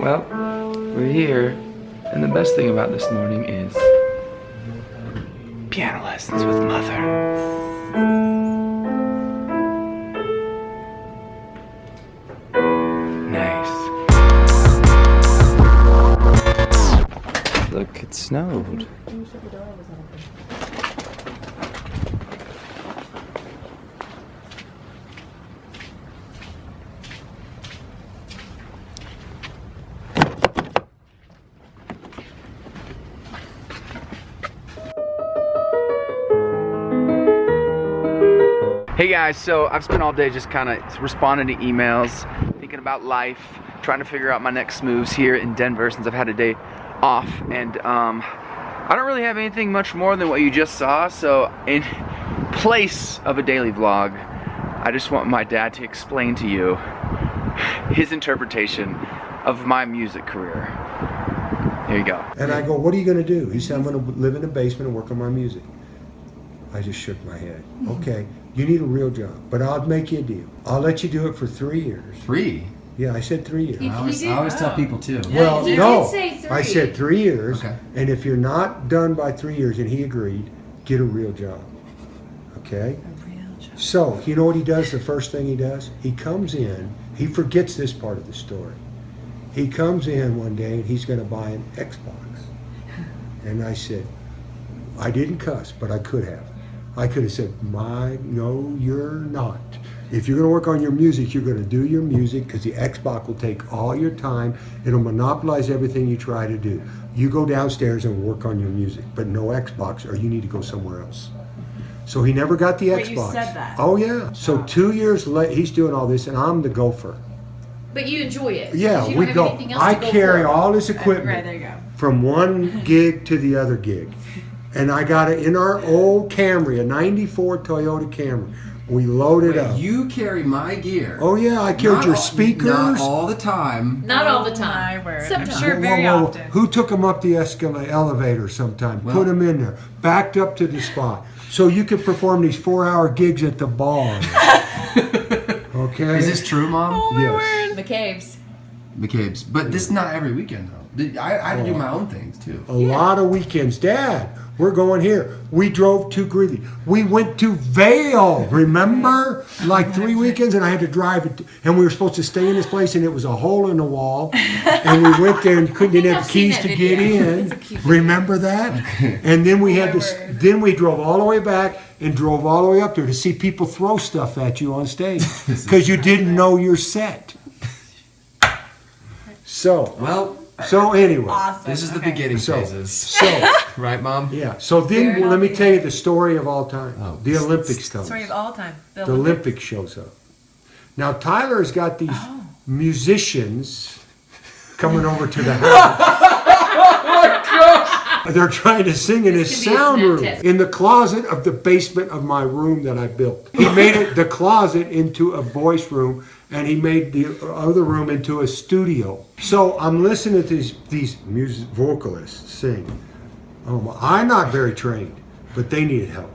Well, we're here, and the best thing about this morning is piano lessons with Mother. Nice. Look, it snowed. Hey guys, so I've spent all day just kind of responding to emails, thinking about life, trying to figure out my next moves here in Denver since I've had a day off, and I don't really have anything much more than what you just saw. So in place of a daily vlog, I just want my dad to explain to you his interpretation of my music career. Here you go. And I go, what are you going to do? He said, I'm going to live in the basement and work on my music. I just shook my head. Okay, you need a real job, but I'll make you a deal. I'll let you do it for 3 years. 3? Yeah, I said 3 years. I always tell people 2. Well, you no, did say 3. I said 3 years, Okay. and if you're not done by 3 years, and he agreed, get a real job. Okay? A real job. So, you know what he does, the first thing he does? He comes in, he forgets this part of the story. He comes in one day, and he's going to buy an Xbox. And I said, I didn't cuss, but I could have. I could have said, no, you're not. If you're going to work on your music, you're going to do your music, because the Xbox will take all your time. It'll monopolize everything you try to do. You go downstairs and work on your music, but no Xbox, or you need to go somewhere else. So he never got the Xbox. But you said that. Oh, yeah. So 2 years later, he's doing all this, and I'm the gopher. But you enjoy it. Yeah, you we don't go. have anything else I to go carry for. all this equipment Right, there you go. from one gig to the other gig. And I got it in our old Camry, a 94 Toyota Camry. We loaded up. You carry my gear. Oh yeah, I carried your speakers. Not all the time. Not all the Oh, time. my word. Sometimes. I'm sure very often. Who took them up the elevator sometime? Well- Put them in there, backed up to the spot, so you could perform these 4-hour gigs at the bar. Okay. Is this true, Mom? Yes. McCabe's. McCabe's. But this is not every weekend, though. I had to do my own things, too. A lot of weekends. Dad, we're going here. We drove to Greeley. We went to Vail, remember? Like 3 weekends, and I had to drive it. And we were supposed to stay in this place, and it was a hole in the dall. And we went there and couldn't get I've the seen keys that to get video. in. It's a cute video. Remember that? And then we had this. Then we drove all the way back and drove all the way up there to see people throw stuff at you on stage because you didn't know your set. Well, So anyway. Awesome. this is the Okay. beginning So, phases. so Right, Mom? yeah. So then Fair let me enough. tell you the story of all time. Oh. The Olympics comes. Story of all time. The Olympics shows up. Now Tyler's got these musicians coming over to the house. They're trying to sing in his This could be a sound snap room, test. in the closet of the basement of my room that I built. He made the closet into a voice room, and he made the other room into a studio. So I'm listening to these vocalists sing. I'm not very trained, but they needed help.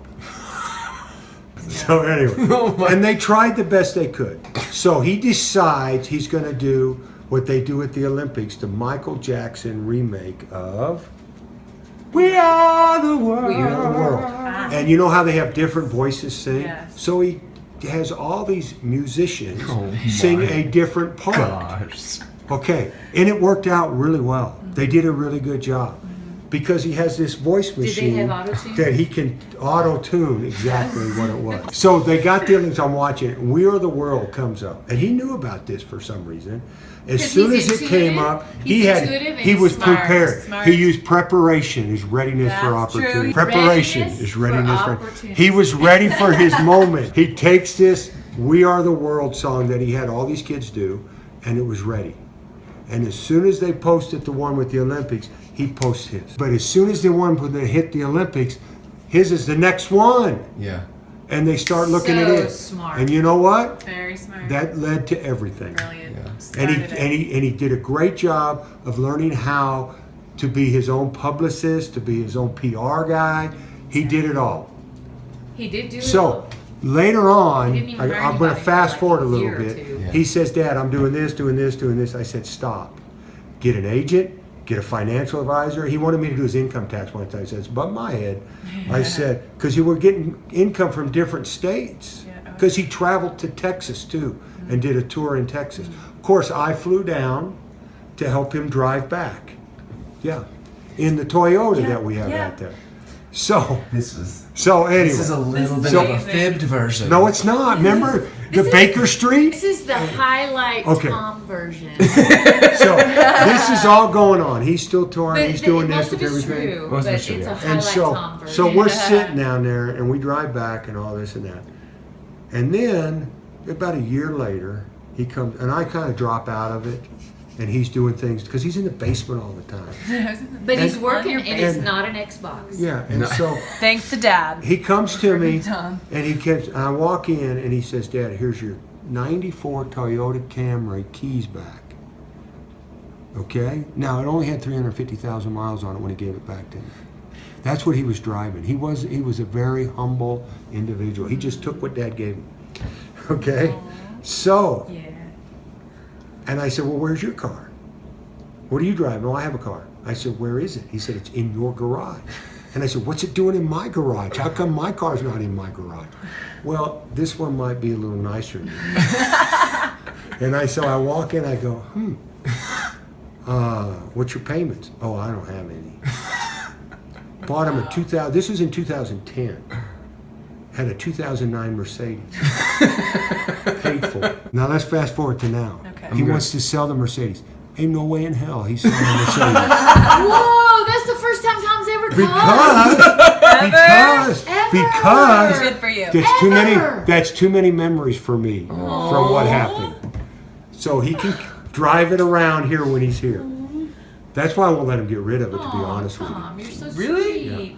So anyway, and they tried the best they could. So he decides he's going to do what they do at the Olympics, the Michael Jackson remake of We Are the World. We Are the World. And you know how they have different voices sing? Yes. So he has all these musicians Oh sing my a different part. Gosh. Okay, and it worked out really well. They did a really good job because he has this voice Did they machine have auto-tune? that he can auto-tune exactly what it was. So they got the Olympics. I'm watching it. We Are the World comes up, and he knew about this for some reason. As 'Cause soon he's as it came intuitive. up, He's he intuitive and was he's smart. prepared. Smart. He used preparation, his readiness for That's true. opportunity. Preparation Readiness is for readiness for. opportunity. He was ready for his moment. He takes this "We Are the World" song that he had all these kids do, and it was ready. And as soon as they posted the one with the Olympics, he posts his. But as soon as the one that hit the Olympics, his is the next one. Yeah. And they start looking So at it. smart. And you know what? Very smart. That led to everything. Brilliant. Yeah. And Started it. he did a great job of learning how to be his own publicist, to be his own PR guy. He did it all. He did do it. So all. later on, He didn't even hire I'm going to anybody for fast like forward a a little year or bit. two. Yeah. He says, "Dad, I'm doing this, doing this, doing this." I said, "Stop." get an agent, get a financial advisor. He wanted me to do his income tax one time. I said, it's above my head. I said, because you were getting income from different states. Because he traveled to Texas too and did a tour in Texas. Of course, I flew down to help him drive back. Yeah, in the Toyota that we have out there. So This is anyway. this is a little bit So- of a fibbed version. No, it's not. Remember the Baker Street? This is the highlight Okay. Tom version. So this is all going on. He's still touring. He's doing most this of and it's everything. true, Most but of it's it's a true, yeah. highlight Tom version. So we're sitting down there and we drive back and all this and that. And then about a year later, he comes and I kind of drop out of it. And he's doing things because he's in the basement all the time. But he's and- working and it's and- not an Xbox. Yeah, and so Thanks to Dad. he comes to me Tom. and I walk in and he says, Dad, here's your 94 Toyota Camry keys back. Okay? Now, it only had 350,000 miles on it when he gave it back to me. That's what he was driving. He was a very humble individual. He just took what Dad gave him. Okay? So, Yeah. and I said, well, where's your car? What are you driving? Oh, I have a car. I said, where is it? He said, it's in your garage. And I said, what's it doing in my garage? How come my car's not in my garage? Well, this one might be a little nicer than and so I walk in, I go, what's your payments? Oh, I don't have any. Bought him a 2000, this was in 2010. Had a 2009 Mercedes. Paid for it. Now let's fast forward to now. Okay. He wants to sell the Mercedes. Ain't no way in hell he's selling the Mercedes. Whoa, that's the first time Tom's ever called. because Good for you. that's too many memories for me from what happened. So he can drive it around here when he's here. That's why I won't let him get rid of it, to be honest with you. Tom, you're so Really? sweet.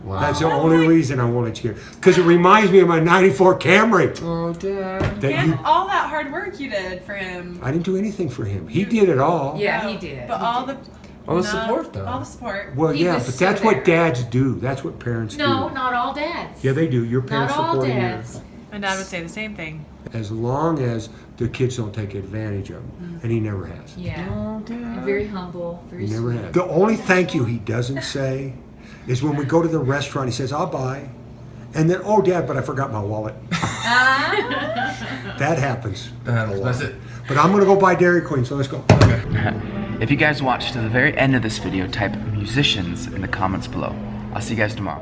Wow. That's the only reason I won't let you get it. Because it reminds me of my 94 Camry. Oh, Dad. That And you, all that hard work you did for him. I didn't do anything for him. He did it all. Yeah, he did. But all the All the support, though. All the support. Well, He yeah, was but so that's there. what dads do. That's what parents No, do. not all dads. Yeah, they do. Your Not parents all support you. dads. My dad would say the same thing. As long as the kids don't take advantage of him. And he never has. Yeah. Oh, Dad. And very humble. Very He never sweet. has. The only thank you he doesn't say is when we go to the restaurant, he says, I'll buy. And then, oh, Dad, but I forgot my wallet. That happens. That's it. But I'm going to go buy Dairy Queen, so let's go. If you guys watched to the very end of this video, type musicians in the comments below. I'll see you guys tomorrow.